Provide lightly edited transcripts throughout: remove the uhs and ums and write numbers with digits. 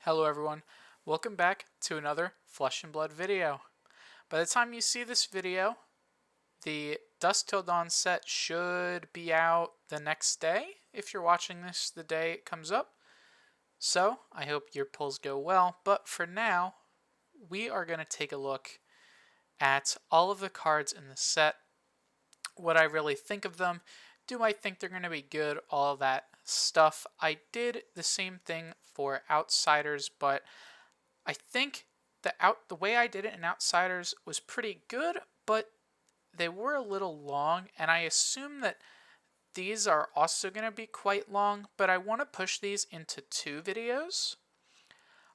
Hello everyone, welcome back to another Flesh and Blood video. By the time you see this video, the Dusk Till Dawn set should be out the next day, if you're watching this the day it comes up. So, I hope your pulls go well, but for now, we are going to take a look at all of the cards in the set, what I really think of them, do I think they're going to be good, all that stuff. I did the same thing for Outsiders, but I think the way I did it in Outsiders was pretty good, but they were a little long, and I assume that these are also going to be quite long, but I want to push these into 2 videos.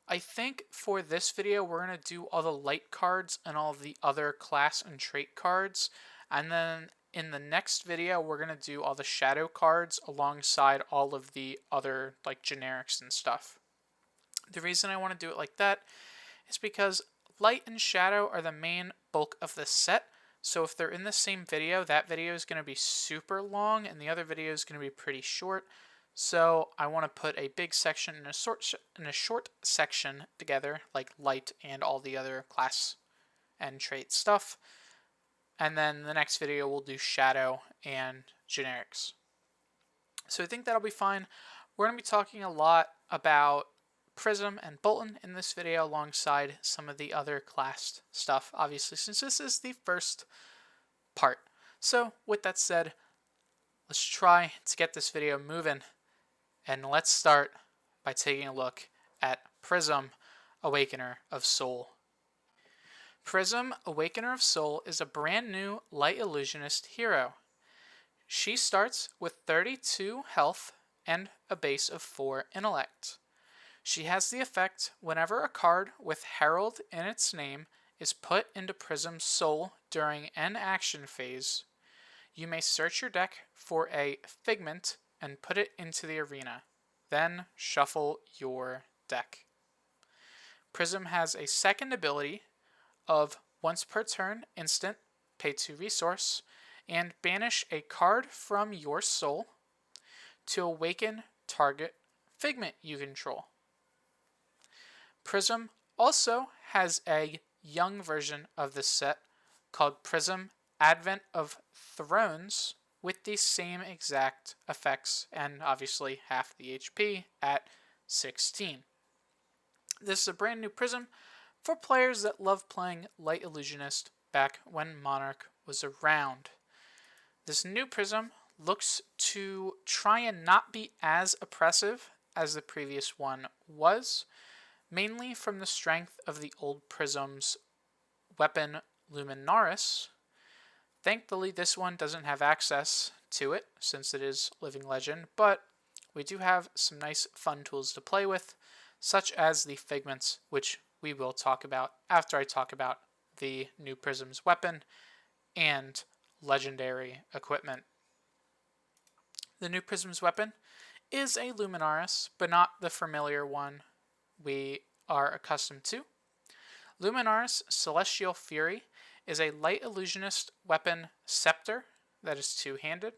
I think for this video, we're going to do all the light cards and all the other class and trait cards, and then in the next video, we're going to do all the shadow cards alongside all of the other like generics and stuff. The reason I want to do it like that is because light and shadow are the main bulk of the set. So if they're in the same video, that video is going to be super long and the other video is going to be pretty short. So I want to put a big section and a short section together, like light and all the other class and trait stuff. And then the next video we'll do shadow and generics. So I think that'll be fine. We're going to be talking a lot about Prism and Bolton in this video alongside some of the other classed stuff, obviously, since this is the first part. So with that said, let's try to get this video moving, and let's start by taking a look at Prism, Awakener of Soul. Prism, Awakener of Soul is a brand new light illusionist hero. She starts with 32 health and a base of 4 intellect. She has the effect whenever a card with Herald in its name is put into Prism's soul during an action phase, you may search your deck for a Figment and put it into the arena. Then shuffle your deck. Prism has a second ability of once per turn instant, pay 2 resource, and banish a card from your soul to awaken target Figment you control. Prism also has a young version of this set called Prism Advent of Thrones with the same exact effects and obviously half the HP at 16. This is a brand new Prism for players that love playing Light Illusionist back when Monarch was around. This new Prism looks to try and not be as oppressive as the previous one was, mainly from the strength of the old Prism's weapon Luminaris. Thankfully, this one doesn't have access to it since it is Living Legend, but we do have some nice fun tools to play with, such as the Figments, which we will talk about after I talk about the new Prism's weapon and legendary equipment. The new Prism's weapon is a Luminaris, but not the familiar one we are accustomed to. Luminaris Celestial Fury is a light illusionist weapon scepter that is 2-handed.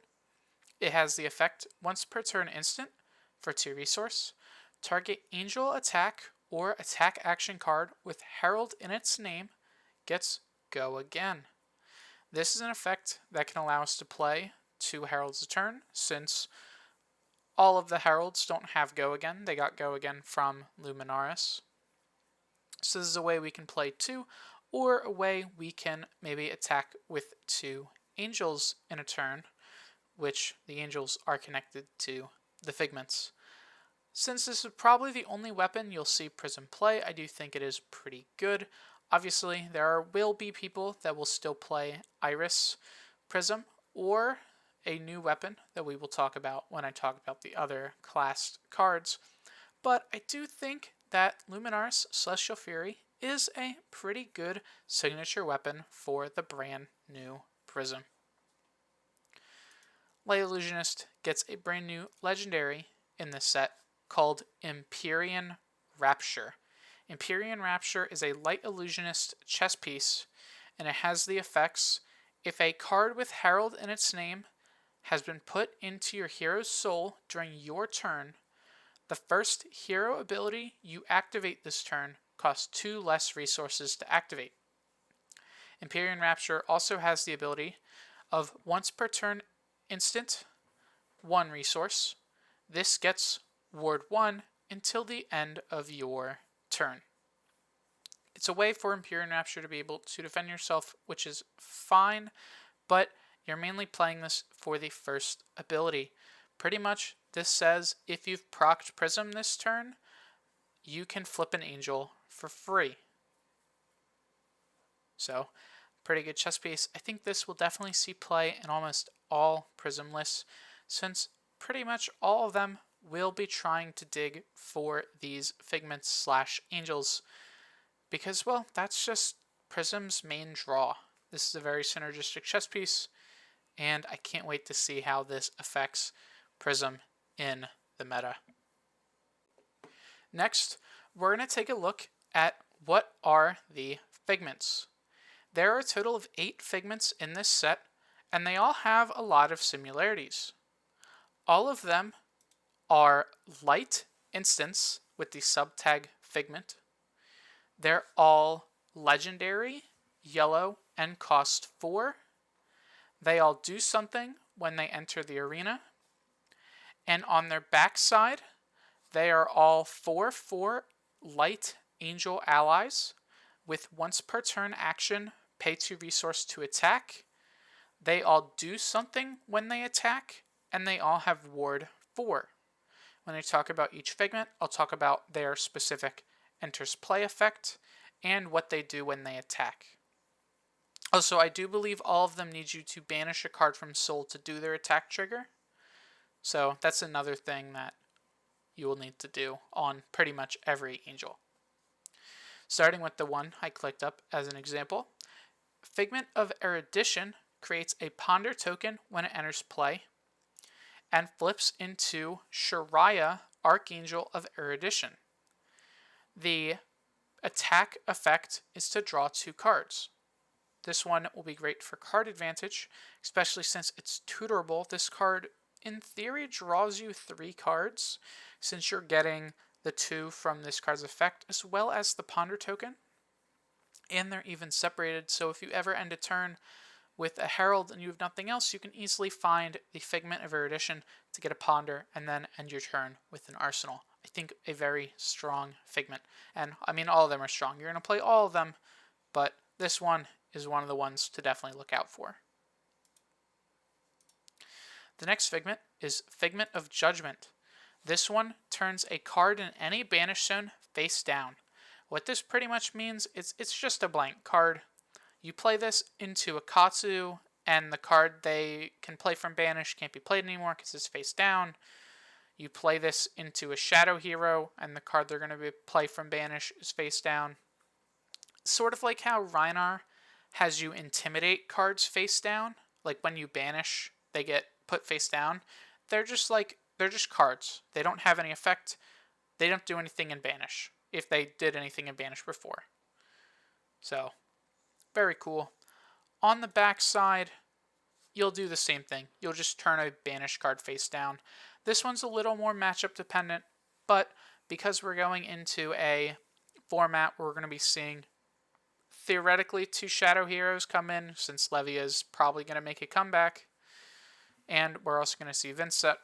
It has the effect once per turn instant for 2 resource. Target angel attack or attack action card with Herald in its name gets Go Again. This is an effect that can allow us to play 2 Heralds a turn, since all of the Heralds don't have Go Again. They got Go Again from Luminaris. So this is a way we can play 2, or a way we can maybe attack with 2 Angels in a turn, which the Angels are connected to the Figments. Since this is probably the only weapon you'll see Prism play, I do think it is pretty good. Obviously, there will be people that will still play Iris Prism, or a new weapon that we will talk about when I talk about the other classed cards. But I do think that Luminaris Celestial Fury is a pretty good signature weapon for the brand new Prism. Light Illusionist gets a brand new legendary in this set called Empyrean Rapture. Empyrean Rapture is a Light Illusionist chess piece, and it has the effects: if a card with Herald in its name has been put into your hero's soul during your turn, The first hero ability you activate this turn costs 2 less resources to activate. Empyrean Rapture also has the ability of once per turn instant, 1 resource. This gets Ward 1 until the end of your turn. It's a way for Empyrean Rapture to be able to defend yourself, which is fine, but you're mainly playing this for the first ability. Pretty much, this says if you've procced Prism this turn, you can flip an angel for free. So, pretty good chess piece. I think this will definitely see play in almost all Prism lists, since pretty much all of them will be trying to dig for these Figments / Angels. Because, well, that's just Prism's main draw. This is a very synergistic chess piece, and I can't wait to see how this affects Prism in the meta. Next, we're going to take a look at what are the Figments. There are a total of 8 Figments in this set, and they all have a lot of similarities. All of them are light instants with the subtag Figment. They're all legendary, yellow, and cost 4. They all do something when they enter the arena. And on their backside, they are all 4/4 light angel allies with once per turn action, pay 2 resource to attack. They all do something when they attack, and they all have ward 4. When I talk about each Figment, I'll talk about their specific enters play effect and what they do when they attack. Also, I do believe all of them need you to banish a card from Soul to do their attack trigger. So that's another thing that you will need to do on pretty much every angel. Starting with the one I clicked up as an example, Figment of Erudition creates a ponder token when it enters play and flips into Shariah, Archangel of Erudition. The attack effect is to draw 2 cards. This one will be great for card advantage, especially since it's tutorable. This card, in theory, draws you 3 cards, since you're getting the 2 from this card's effect, as well as the ponder token. And they're even separated, so if you ever end a turn with a Herald and you have nothing else, you can easily find the Figment of Erudition to get a ponder and then end your turn with an arsenal. I think a very strong Figment. And I mean, all of them are strong. You're going to play all of them, but this one is one of the ones to definitely look out for. The next Figment is Figment of Judgment. This one turns a card in any banish zone face down. What this pretty much means is it's just a blank card. You play this into a Katsu, and the card they can play from banish can't be played anymore because it's face down. You play this into a Shadow Hero, and the card they're going to play from banish is face down. Sort of like how Reinar has you intimidate cards face down. Like when you banish, they get put face down. They're just cards. They don't have any effect. They don't do anything in banish, if they did anything in banish before. So, very cool. On the back side, you'll do the same thing. You'll just turn a banish card face down. This one's a little more matchup dependent, but because we're going into a format where we're going to be seeing theoretically 2 Shadow Heroes come in, since Levia is probably going to make a comeback, and we're also going to see Vincent,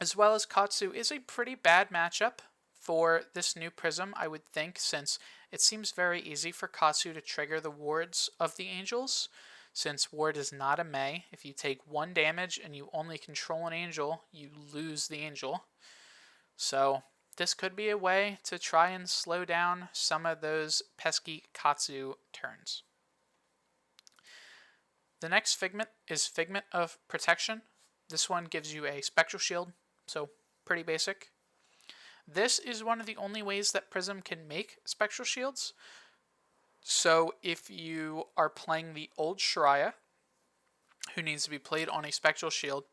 as well as Katsu, is a pretty bad matchup for this new Prism, I would think, since it seems very easy for Katsu to trigger the wards of the angels. Since ward is not a Mei, if you take 1 damage and you only control an angel, you lose the angel. So this could be a way to try and slow down some of those pesky Katsu turns. The next Figment is Figment of Protection. This one gives you a Spectral Shield, so pretty basic. This is one of the only ways that Prism can make Spectral Shields. So if you are playing the old Shariah, who needs to be played on a Spectral Shield,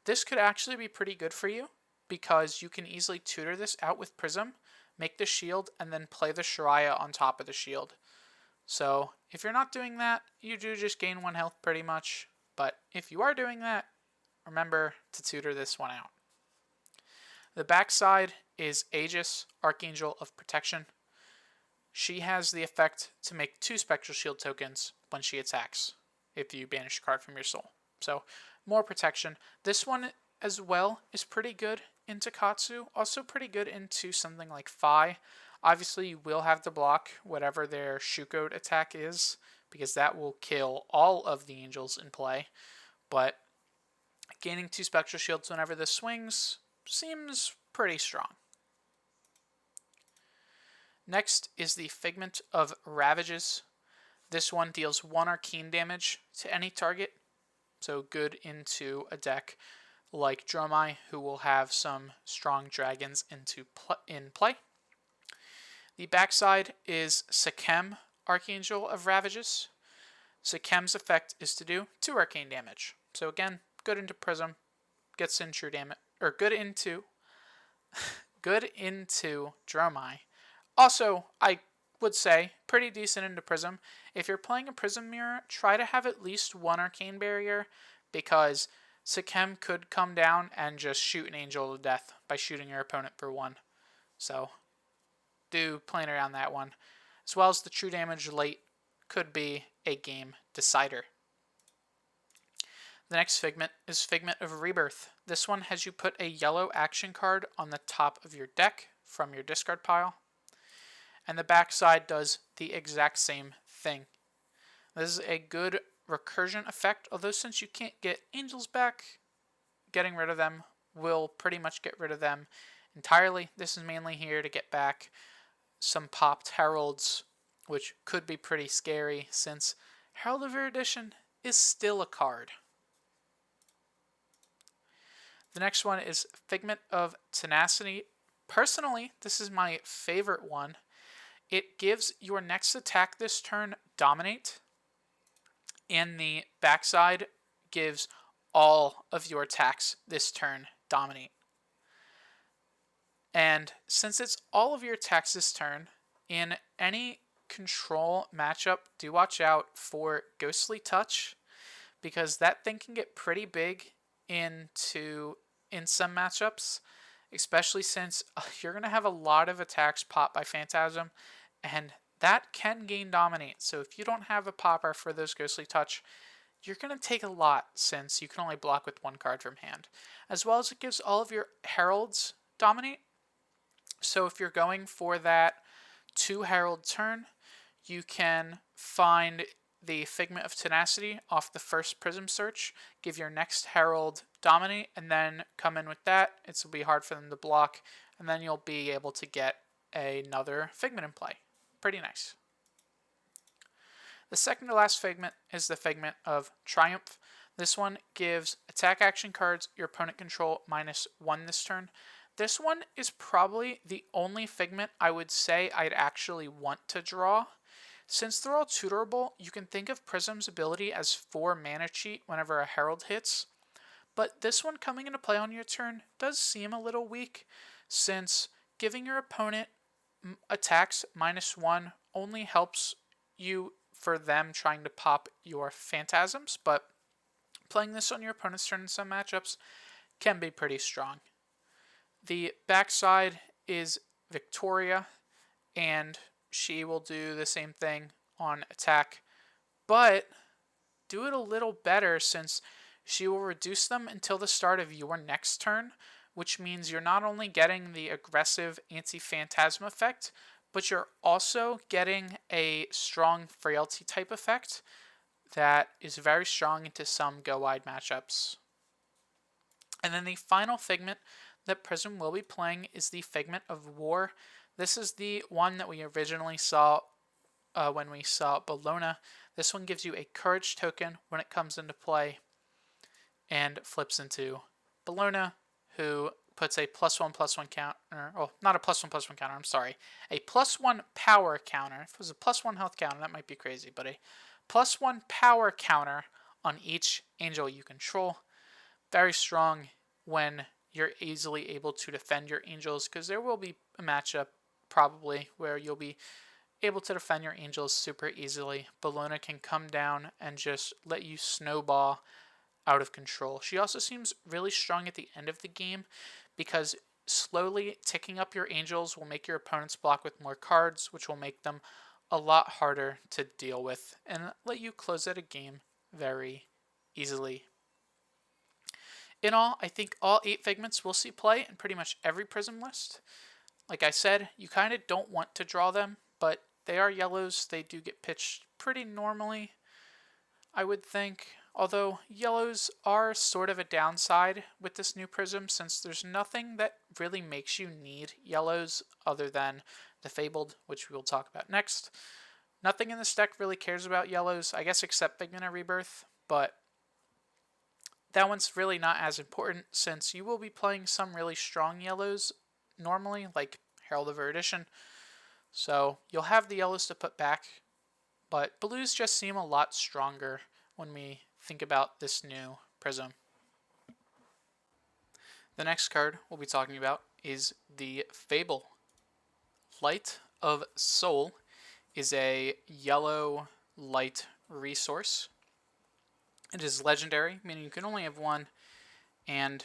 this could actually be pretty good for you, because you can easily tutor this out with Prism, make the shield, and then play the Shariah on top of the shield. So if you're not doing that, you do just gain 1 health pretty much. But if you are doing that, remember to tutor this one out. The backside is Aegis, Archangel of Protection. She has the effect to make 2 Spectral Shield tokens when she attacks, if you banish a card from your soul. So, more protection. This one as well is pretty good into Katsu, also pretty good into something like Phi. Obviously, you will have to block whatever their Shuko attack is, because that will kill all of the angels in play. But gaining 2 Spectral Shields whenever this swings seems pretty strong. Next is the Figment of Ravages. This one deals 1 arcane damage to any target, so good into a deck like Dromai, who will have some strong dragons in play. The backside is Sekem, Archangel of Ravages. Sekem's effect is to do 2 arcane damage. So again, good into Prism, gets in true damage, or good into Dromai. Also, I would say pretty decent into Prism. If you're playing a Prism Mirror, try to have at least 1 arcane barrier, because Sekem could come down and just shoot an angel to death by shooting your opponent for 1. So do plan around that one. As well as the true damage late could be a game decider. The next Figment is Figment of Rebirth. This one has you put a yellow action card on the top of your deck from your discard pile. And the backside does the exact same thing. This is a good recursion effect, although since you can't get angels back, getting rid of them will pretty much get rid of them entirely. This is mainly here to get back some popped heralds, which could be pretty scary since Herald of Erudition is still a card. The next one is Figment of Tenacity. Personally, this is my favorite one. It gives your next attack this turn Dominate, and the backside gives all of your attacks this turn Dominate. And since it's all of your attacks this turn, in any control matchup, do watch out for Ghostly Touch, because that thing can get pretty big in some matchups, especially since you're going to have a lot of attacks pop by Phantasm, and that can gain Dominate. So if you don't have a popper for those Ghostly Touch, you're going to take a lot since you can only block with 1 card from hand. As well as it gives all of your Heralds Dominate. So if you're going for that 2 Herald turn, you can find the Figment of Tenacity off the first Prism search, give your next Herald Dominate, and then come in with that. It will be hard for them to block, and then you'll be able to get another Figment in play. Pretty nice. The second to last Figment is the Figment of Triumph. This one gives attack action cards your opponent control -1 this turn. This one is probably the only Figment I would say I'd actually want to draw. Since they're all tutorable, you can think of Prism's ability as 4 mana cheat whenever a Herald hits. But this one coming into play on your turn does seem a little weak, since giving your opponent attacks -1 only helps you for them trying to pop your Phantasms, but playing this on your opponent's turn in some matchups can be pretty strong. The backside is Victoria, and she will do the same thing on attack, but do it a little better since she will reduce them until the start of your next turn, which means you're not only getting the aggressive anti-Phantasm effect, but you're also getting a strong frailty type effect that is very strong into some go-wide matchups. And then the final Figment that Prism will be playing is the Figment of War. This is the one that we originally saw when we saw Bologna. This one gives you a courage token when it comes into play and flips into Bologna, who puts a +1/+1 counter, oh, not a +1/+1 counter, I'm sorry, a +1 power counter. If it was a +1 health counter, that might be crazy, but a +1 power counter on each angel you control. Very strong when you're easily able to defend your angels, because there will be a matchup probably where you'll be able to defend your angels super easily. Bologna can come down and just let you snowball out of control. She also seems really strong at the end of the game, because slowly ticking up your angels will make your opponents block with more cards, which will make them a lot harder to deal with and let you close out a game very easily. In all, I think all 8 Figments will see play in pretty much every Prism list. Like I said, you kind of don't want to draw them, but they are yellows. They do get pitched pretty normally, I would think. Although yellows are sort of a downside with this new Prism, since there's nothing that really makes you need yellows other than the Fabled, which we will talk about next. Nothing in this deck really cares about yellows, I guess, except Figment of Rebirth, but that one's really not as important since you will be playing some really strong yellows normally, like Herald of Erudition. So you'll have the yellows to put back, but blues just seem a lot stronger when we think about this new Prism. The next card we'll be talking about is the Fable. Light of Soul is a yellow light resource. It is legendary, meaning you can only have one, and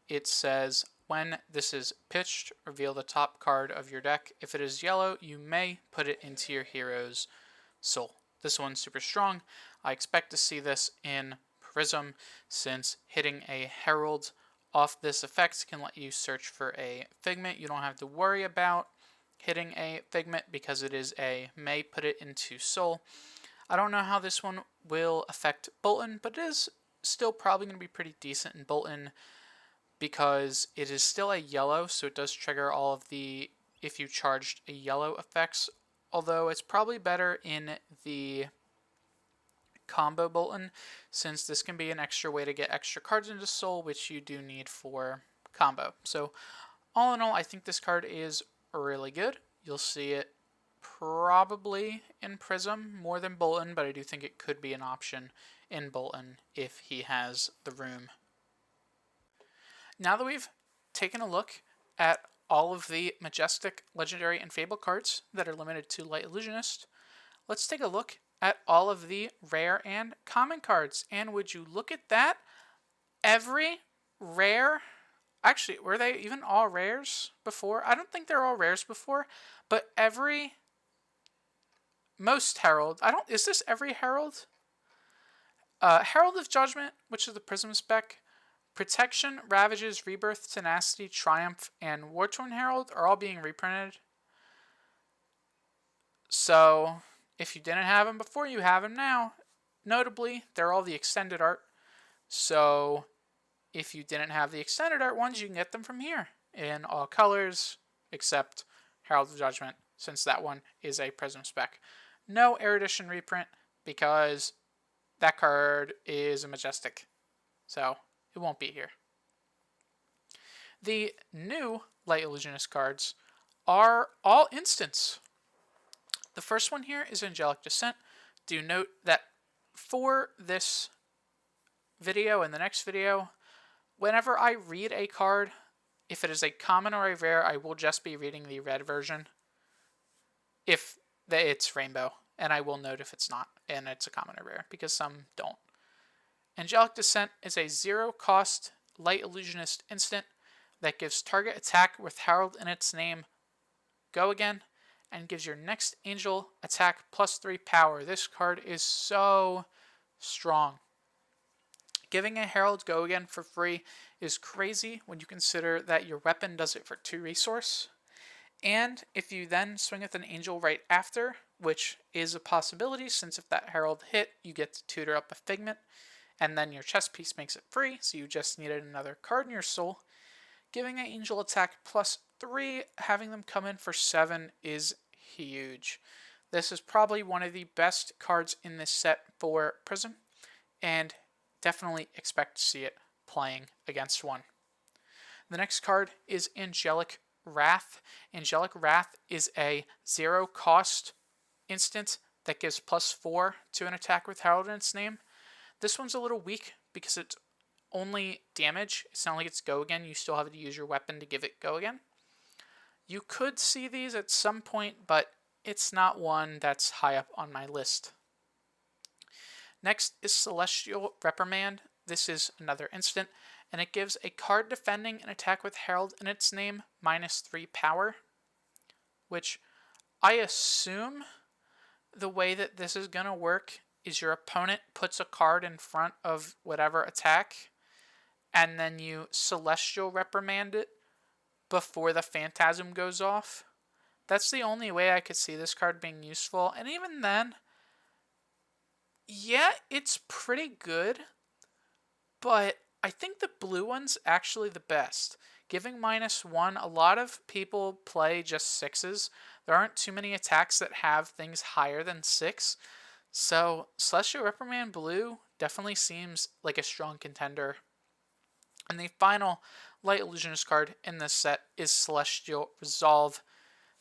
it says, when this is pitched, reveal the top card of your deck. If it is yellow, you may put it into your hero's soul. This one's super strong. I expect to see this in Prism, since hitting a Herald off this effect can let you search for a Figment. You don't have to worry about hitting a Figment because it is a may put it into soul. I don't know how this one will affect Bolton, but it is still probably going to be pretty decent in Bolton because it is still a yellow, so it does trigger all of the if you charged a yellow effects, although it's probably better in the combo Bolton, since this can be an extra way to get extra cards into soul, which you do need for combo. So all in all, I think this card is really good. You'll see it probably in Prism more than Bolton, but I do think it could be an option in Bolton if he has the room. Now that we've taken a look at all of the Majestic, Legendary, and Fable cards that are limited to Light Illusionist, let's take a look at all of the rare and common cards. And would you look at that? Every rare... Actually, were they even all rares before? I don't think they're all rares before, but most Herald. Is this every Herald? Herald of Judgment, which is the Prism spec. Protection, Ravages, Rebirth, Tenacity, Triumph, and War-Torn Herald are all being reprinted. So, if you didn't have them before, you have them now. Notably, they're all the extended art. So, if you didn't have the extended art ones, you can get them from here in all colors, except Herald of Judgment, since that one is a Prism spec. No Erudition reprint, because that card is a Majestic, so it won't be here. The new Light Illusionist cards are all instants. The first one here is Angelic Descent. Do note that for this video and the next video, whenever I read a card, if it is a common or a rare, I will just be reading the red version if it's rainbow, and I will note if it's not, and it's a common or rare, because some don't. Angelic Descent is a 0-cost Light Illusionist instant that gives target attack with Herald in its name go again, and gives your next angel attack +3 power. This card is so strong. Giving a Herald go again for free is crazy when you consider that your weapon does it for 2 resource. And if you then swing with an angel right after, which is a possibility since if that Herald hit, you get to tutor up a Figment, and then your chess piece makes it free, so you just needed another card in your soul. Giving an angel attack +3, having them come in for 7 is huge. This is probably one of the best cards in this set for Prism, and definitely expect to see it playing against one. The next card is Angelic Wrath. Angelic Wrath is a 0-cost instant that gives +4 to an attack with Herald in its name. This one's a little weak because it's only damage. It's not like it's go again. You still have to use your weapon to give it go again. You could see these at some point, but it's not one that's high up on my list. Next is Celestial Reprimand. This is another instant, and it gives a card defending an attack with Herald in its name -3 power, which I assume the way that this is going to work is your opponent puts a card in front of whatever attack, and then you Celestial Reprimand it before the Phantasm goes off. That's the only way I could see this card being useful, and even then, yeah, it's pretty good, but I think the blue one's actually the best. Giving -1, a lot of people play just 6s. There aren't too many attacks that have things higher than 6. So Celestial Reprimand Blue definitely seems like a strong contender. And the final Light Illusionist card in this set is Celestial Resolve.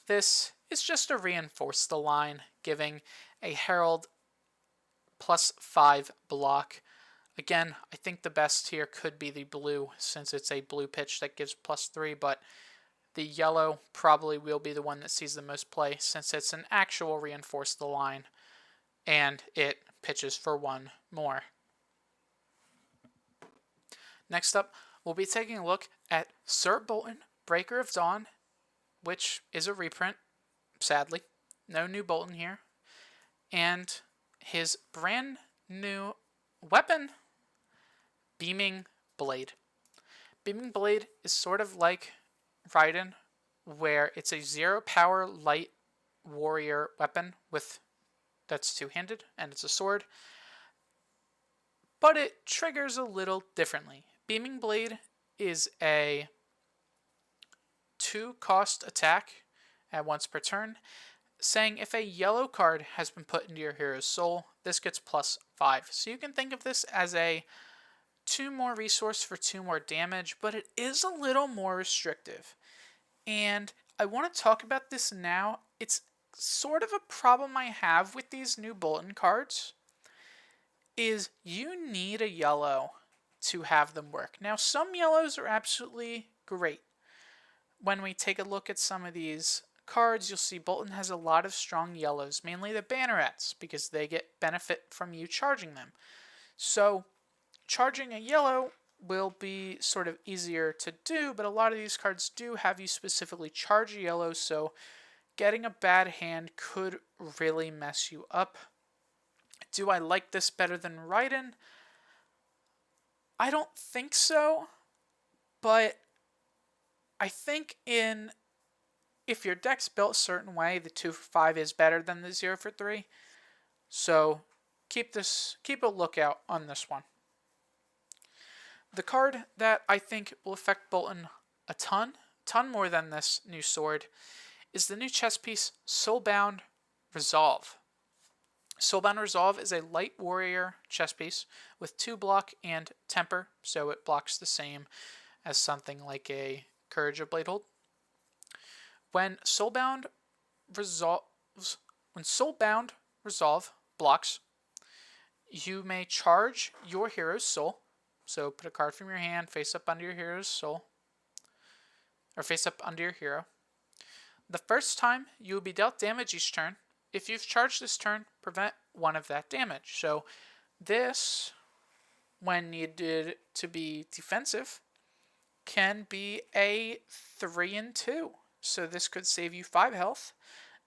This is just to reinforce the line, giving a Herald +5 block. Again, I think the best here could be the blue, since it's a blue pitch that gives +3, but the yellow probably will be the one that sees the most play, since it's an actual reinforce the line, and it pitches for 1 more. Next up, we'll be taking a look at Sir Bolton, Breaker of Dawn, which is a reprint, sadly. No new Bolton here. And his brand new weapon, Beaming Blade. Beaming Blade is sort of like Raiden, where it's a 0 power light warrior weapon that's two-handed, and it's a sword. But it triggers a little differently. Beaming Blade is a 2-cost attack at once per turn, saying if a yellow card has been put into your hero's soul, this gets +5. So you can think of this as a 2 more resource for 2 more damage, but it is a little more restrictive. And I want to talk about this now. It's sort of a problem I have with these new Bolton cards, is you need a yellow to have them work. Now, some yellows are absolutely great. When we take a look at some of these cards, you'll see Bolton has a lot of strong yellows, mainly the Bannerettes, because they get benefit from you charging them. So charging a yellow will be sort of easier to do, but a lot of these cards do have you specifically charge a yellow, so getting a bad hand could really mess you up. Do I like this better than Raiden? I don't think so, but I think if your deck's built a certain way, the 2 for 5 is better than the 0 for 3. So keep a lookout on this one. The card that I think will affect Bolton a ton more than this new sword, is the new chess piece Soulbound Resolve. Soulbound Resolve is a light warrior chess piece with 2 block and temper, so it blocks the same as something like a Courage of Bladehold. When Soulbound Resolve blocks, you may charge your hero's soul. So put a card from your hand face up under your hero's soul, or face up under your hero. The first time you will be dealt damage each turn. If you've charged this turn, prevent 1 of that damage. So this, when needed to be defensive, can be a 3 and 2. So this could save you 5 health,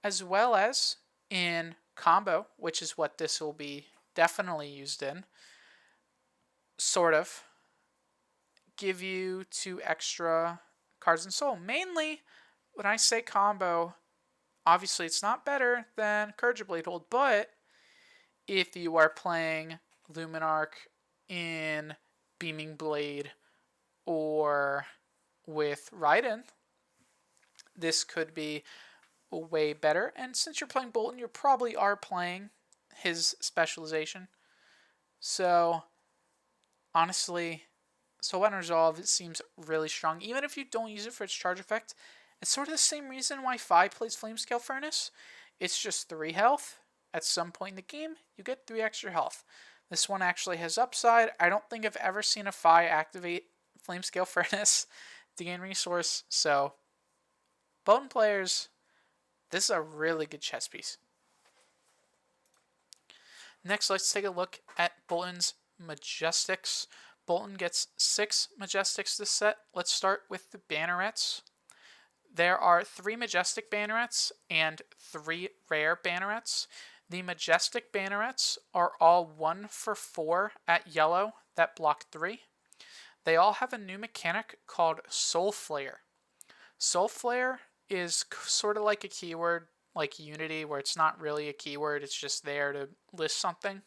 as well as in combo, which is what this will be definitely used in, sort of give you 2 extra cards in soul. Mainly, when I say combo, obviously it's not better than Courage of Bladehold, but if you are playing Luminarch in Beaming Blade or with Raiden, this could be way better. And since you're playing Bolton, you probably are playing his specialization. So honestly, Soulbound Resolve, it seems really strong. Even if you don't use it for its charge effect, it's sort of the same reason why Fi plays Flamescale Furnace. It's just 3 health. At some point in the game, you get 3 extra health. This one actually has upside. I don't think I've ever seen a Fi activate Flamescale Furnace to gain resource. So, Bolton players, this is a really good chess piece. Next, let's take a look at Bolton's Majestics. Bolton gets 6 Majestics this set. Let's start with the Bannerettes. There are 3 Majestic Bannerettes and 3 Rare Bannerettes. The Majestic Bannerettes are all 1 for 4 at yellow that block 3. They all have a new mechanic called Soul Flare. Soul Flare is sort of like a keyword like Unity, where it's not really a keyword, it's just there to list something.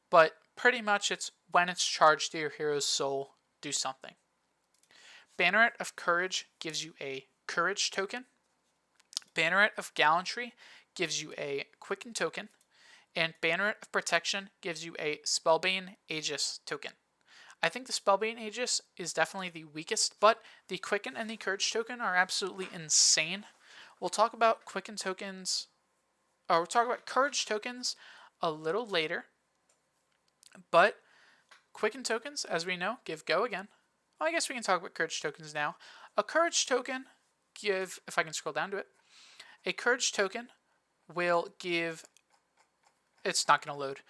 But pretty much it's when it's charged to your hero's soul, do something. Banneret of Courage gives you a Courage token. Banneret of Gallantry gives you a Quicken token. And Banneret of Protection gives you a Spellbane Aegis token. I think the Spellbane Aegis is definitely the weakest, but the Quicken and the Courage token are absolutely insane. We'll talk about Quicken tokens, or we'll talk about Courage tokens a little later. But Quicken tokens, as we know, give go again. Well, I guess we can talk about Courage tokens now. A Courage token give, if I can scroll down to it, a Courage token will give, it's not going to load.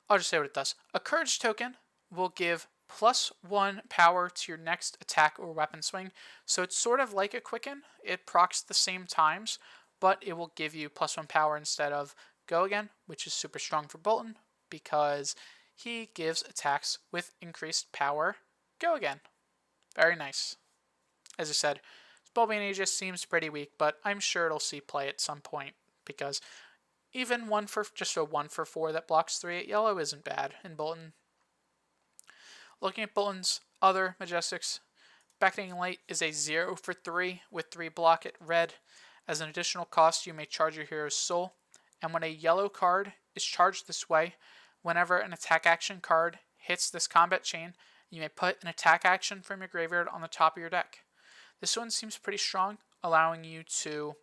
I'll just say what it does. A Courage token will give +1 power to your next attack or weapon swing. So it's sort of like a Quicken. It procs the same times, but it will give you +1 power instead of go again, which is super strong for Bolton because he gives attacks with increased power go again. Very nice. As I said, Spellbane Aegis seems pretty weak, but I'm sure it'll see play at some point because even just a 1 for 4 that blocks 3 at yellow isn't bad in Bolton. Looking at Bolton's other Majestics, Beckoning Light is a 0 for 3 with 3 block at red. As an additional cost, you may charge your hero's soul, and when a yellow card is charged this way, whenever an attack action card hits this combat chain, you may put an attack action from your graveyard on the top of your deck. This one seems pretty strong, allowing you to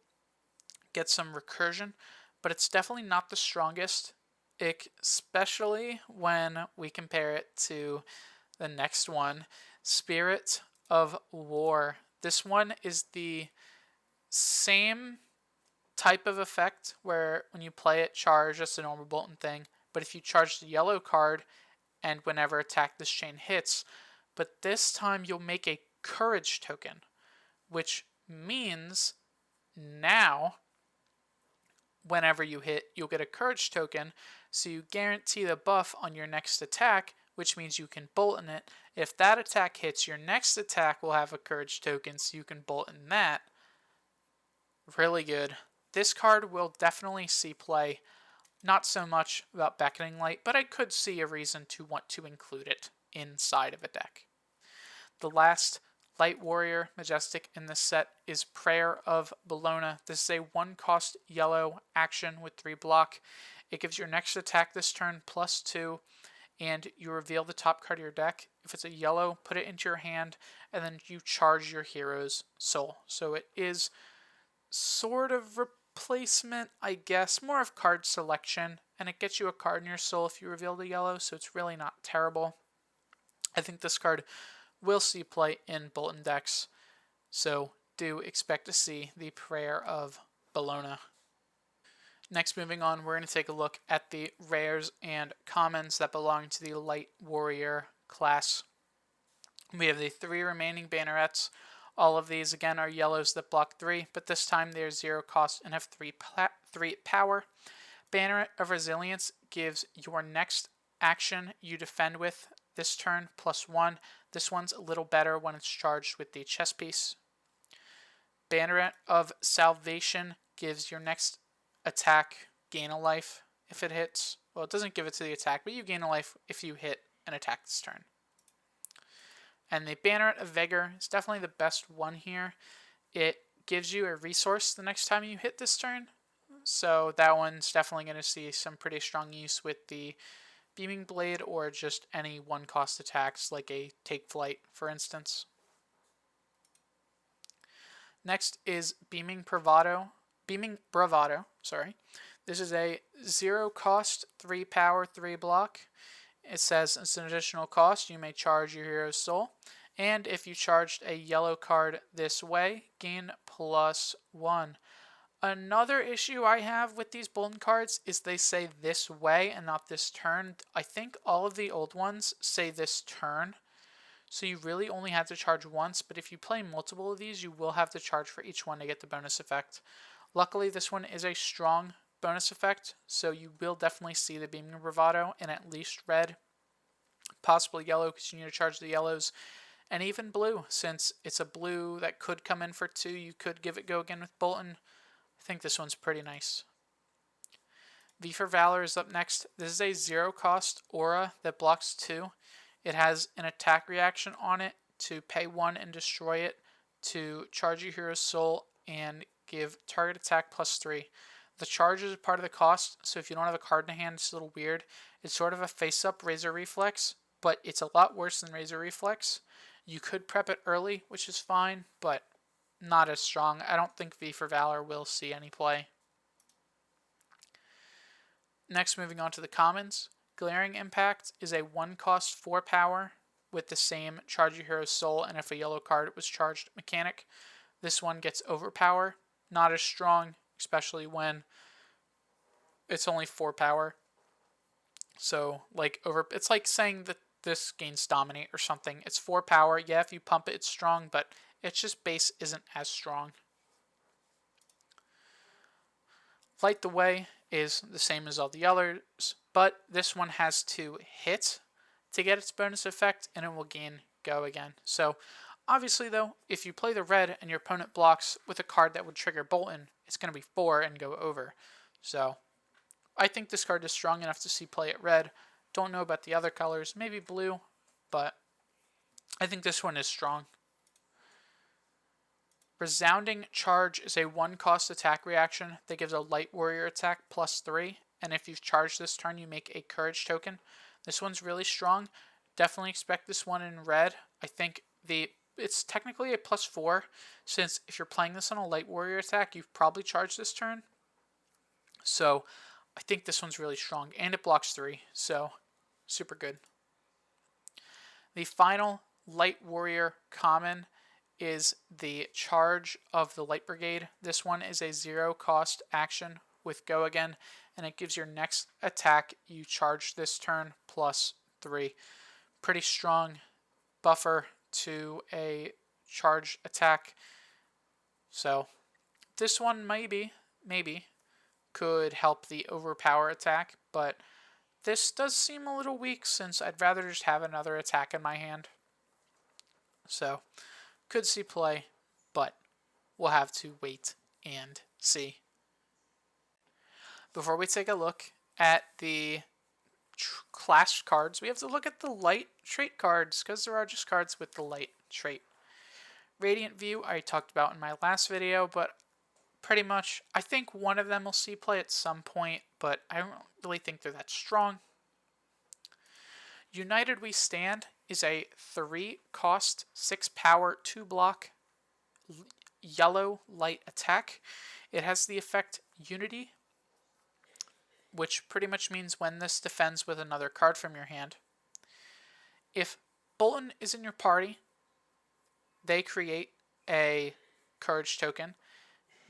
get some recursion, but it's definitely not the strongest, especially when we compare it to the next one, Spirit of War. This one is the same type of effect where when you play it, charge, just a normal Bolton thing, but if you charge the yellow card and whenever attack this chain hits, but this time you'll make a Courage token, which means now whenever you hit, you'll get a Courage token, so you guarantee the buff on your next attack, which means you can Bolton it. If that attack hits, your next attack will have a Courage token, so you can Bolton that. Really good. This card will definitely see play. Not so much about Beckoning Light, but I could see a reason to want to include it inside of a deck. The last Light Warrior Majestic in this set is Prayer of Bellona. This is a 1-cost yellow action with 3 block. It gives your next attack this turn +2, and you reveal the top card of your deck. If it's a yellow, put it into your hand, and then you charge your hero's soul. So it is sort of replacement, I guess, more of card selection, and it gets you a card in your soul if you reveal the yellow, so it's really not terrible. I think this card will see play in Bolton decks, so do expect to see the Prayer of Bellona. Next, moving on, we're going to take a look at the rares and commons that belong to the Light Warrior class. We have the 3 remaining Bannerettes. All of these, again, are yellows that block 3, but this time they're 0 cost and have 3 power. Banneret of Resilience gives your next action you defend with this turn +1. This one's a little better when it's charged with the chess piece. Banneret of Salvation gives your next attack gain a life if it hits. Well, it doesn't give it to the attack, but you gain a life if you hit an attack this turn. And the Banneret of Vigor is definitely the best one here. It gives you a resource the next time you hit this turn. So that one's definitely going to see some pretty strong use with the Beaming Blade or just any 1-cost attacks like a Take Flight, for instance. Next is Beaming Bravado. This is a 0 cost, 3 power, 3 block. It says it's an additional cost. You may charge your hero's soul. And if you charged a yellow card this way, gain +1. Another issue I have with these Bolton cards is they say this way and not this turn. I think all of the old ones say this turn. So you really only have to charge once, but if you play multiple of these, you will have to charge for each one to get the bonus effect. Luckily, this one is a strong bonus effect, so you will definitely see the Beaming Bravado in at least red, possibly yellow because you need to charge the yellows, and even blue, since it's a blue that could come in for 2. You could give it go again with Bolton. I think this one's pretty nice. V for Valor is up next. This is a 0-cost aura that blocks 2. It has an attack reaction on it to pay 1 and destroy it, to charge your hero's soul and give target attack +3. The charge is a part of the cost, so if you don't have a card in hand, it's a little weird. It's sort of a face-up Razor Reflex, but it's a lot worse than Razor Reflex. You could prep it early, which is fine, but not as strong. I don't think V for Valor will see any play. Next, moving on to the commons. Glaring Impact is a 1-cost 4-power with the same charge your hero's soul and if a yellow card was charged mechanic. This one gets overpower, not as strong, especially when it's only 4 power. So it's like saying that this gains Dominate or something. It's 4 power. Yeah, if you pump it, it's strong, but its just base isn't as strong. Light the Way is the same as all the others, but this one has to hit to get its bonus effect, and it will gain go again. So obviously though, if you play the red and your opponent blocks with a card that would trigger Bolton, it's going to be 4 and go over. So I think this card is strong enough to see play at red. Don't know about the other colors, maybe blue, but I think this one is strong. Resounding Charge is a 1-cost attack reaction that gives a Light Warrior attack +3, and if you've charged this turn, you make a Courage token. This one's really strong. Definitely expect this one in red. I think it's technically a +4, since if you're playing this on a Light Warrior attack, you've probably charged this turn. So I think this one's really strong, and it blocks 3, so super good. The final Light Warrior common is the Charge of the Light Brigade. This one is a 0-cost action with go again, and it gives your next attack you charge this turn +3. Pretty strong buffer to a charge attack. So this one maybe could help the overpower attack, but this does seem a little weak since I'd rather just have another attack in my hand. So could see play, but we'll have to wait and see. Before we take a look at the class cards, we have to look at the light trait cards, because there are just cards with the light trait. Radiant View I talked about in my last video, but pretty much I think one of them will see play at some point, but I don't really think they're that strong. United We Stand is a 3-cost 6-power 2-block yellow light attack. It has the effect Unity, which pretty much means when this defends with another card from your hand. If Bolton is in your party, they create a Courage token.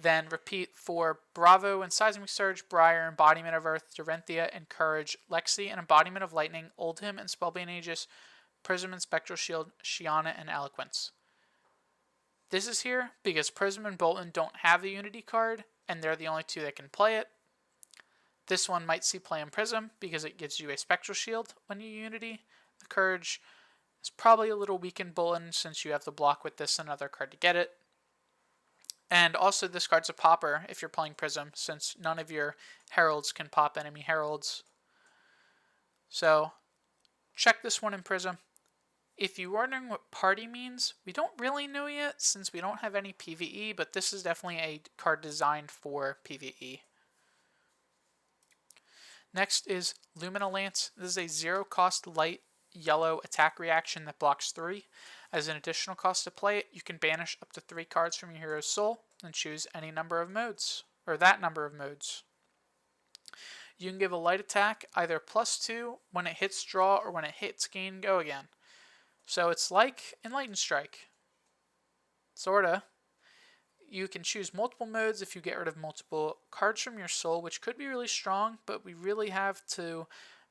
Then repeat for Bravo and Seismic Surge, Briar, Embodiment of Earth, Dorenthia, and Courage, Lexi, and Embodiment of Lightning, Oldhim, and Spellbane Aegis, Prism and Spectral Shield, Shiana, and Eloquence. This is here because Prism and Bolton don't have the Unity card, and they're the only 2 that can play it. This one might see play in Prism because it gives you a Spectral Shield when you Unity. The Courage is probably a little weak in Bolton since you have to block with this another card to get it. And also this card's a popper if you're playing Prism, since none of your heralds can pop enemy heralds. So check this one in Prism. If you're wondering what party means, we don't really know yet since we don't have any PvE, but this is definitely a card designed for PvE. Next is Lumina Lance. This is a 0-cost light yellow attack reaction that blocks 3. As an additional cost to play it, you can banish up to 3 cards from your hero's soul and choose any number of modes, or that number of modes. You can give a light attack either +2 when it hits draw or when it hits gain go again. So it's like Enlightened Strike. Sorta. You can choose multiple modes if you get rid of multiple cards from your soul, which could be really strong, but we really have to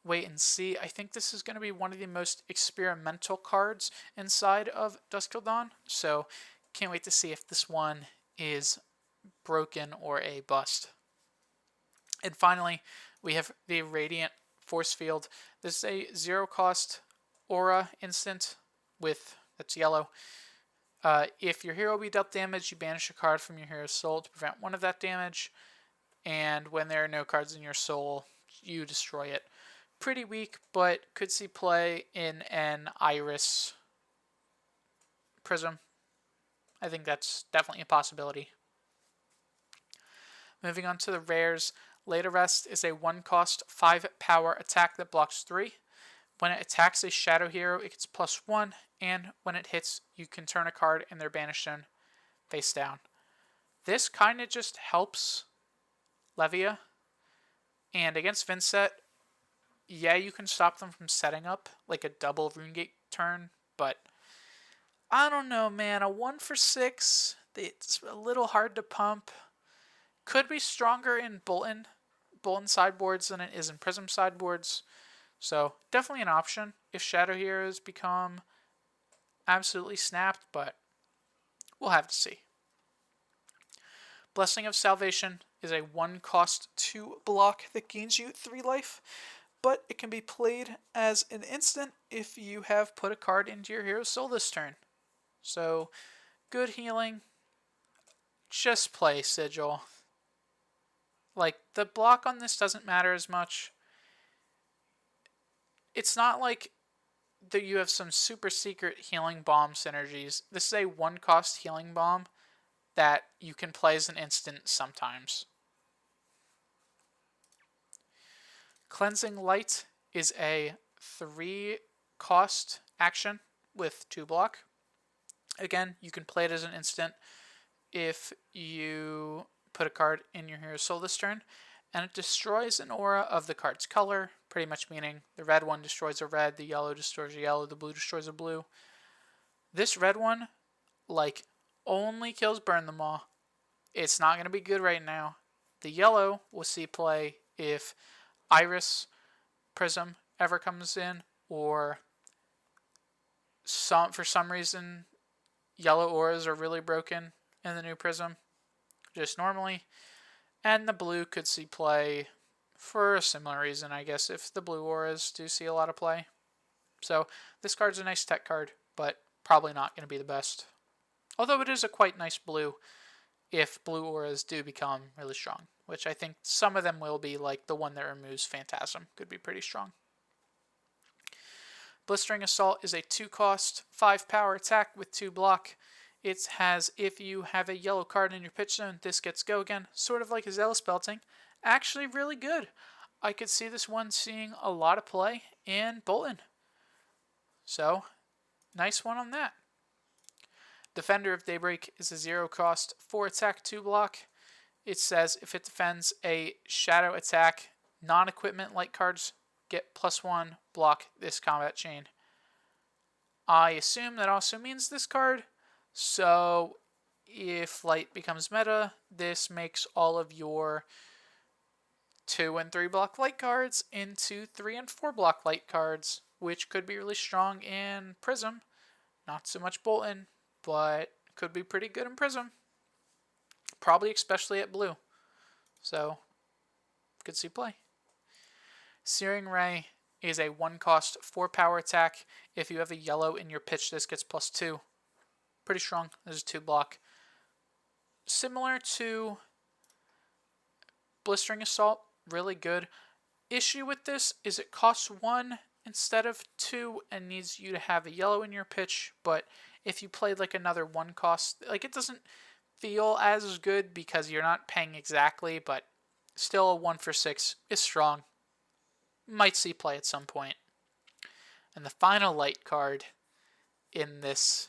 wait and see. I think this is going to be one of the most experimental cards inside of Dusk Till Dawn, so can't wait to see if this one is broken or a bust. And finally, we have the Radiant Force Field. This is a 0-cost aura instant that's yellow. If your hero be dealt damage, you banish a card from your hero's soul to prevent one of that damage. And when there are no cards in your soul, you destroy it. Pretty weak, but could see play in an Iris Prism. I think that's definitely a possibility. Moving on to the rares, Late Arrest is a 1-cost 5-power attack that blocks 3. When it attacks a shadow hero, it gets +1, and when it hits, you can turn a card in their banish zone face down. This kind of just helps Levia, and against Vincent, yeah, you can stop them from setting up like a double Runegate turn, but I don't know, man. A 1-for-6, it's a little hard to pump. Could be stronger in Bolton sideboards than it is in Prism sideboards. So definitely an option if Shadow Heroes become absolutely snapped, but we'll have to see. Blessing of Salvation is a 1-cost 2-block that gains you 3 life, but it can be played as an instant if you have put a card into your hero's soul this turn. So good healing. Just play Sigil. Like, the block on this doesn't matter as much. It's not like that you have some super secret healing bomb synergies. This is a 1-cost healing bomb that you can play as an instant sometimes. Cleansing Light is a 3-cost action with 2 block. Again, you can play it as an instant if you put a card in your hero's soul this turn, and it destroys an aura of the card's color, pretty much meaning the red one destroys a red, the yellow destroys a yellow, the blue destroys a blue. This red one, like, only kills Burn Them All. It's not going to be good right now. The yellow will see play if Iris Prism ever comes in, or for some reason yellow auras are really broken in the new Prism, just normally. And the blue could see play for a similar reason, I guess, if the blue auras do see a lot of play. So this card's a nice tech card, but probably not going to be the best. Although it is a quite nice blue if blue auras do become really strong, which I think some of them will be, like the one that removes Phantasm could be pretty strong. Blistering Assault is a 2-cost 5-power attack with 2 block. It has, if you have a yellow card in your pitch zone, this gets go again, sort of like a Zealous Belting. Actually really good. I could see this one seeing a lot of play in Bolton. So, nice one on that. Defender of Daybreak is a 0-cost 4-attack 2-block. It says if it defends a shadow attack, non-equipment light cards get +1, block this combat chain. I assume that also means this card. So if light becomes meta, this makes all of your 2 and 3 block light cards into 3 and 4 block light cards, which could be really strong in Prism. Not so much Bolton, but could be pretty good in Prism. Probably especially at blue. So, could see play. Searing Ray is a 1-cost 4-power attack. If you have a yellow in your pitch, this gets +2. Pretty strong. This is 2 block. Similar to Blistering Assault, really good. Issue with this is it costs 1 instead of 2 and needs you to have a yellow in your pitch, but if you played like another 1-cost, like, it doesn't feel as good because you're not paying exactly, but still a 1-for-6 is strong. Might see play at some point. And the final light card in this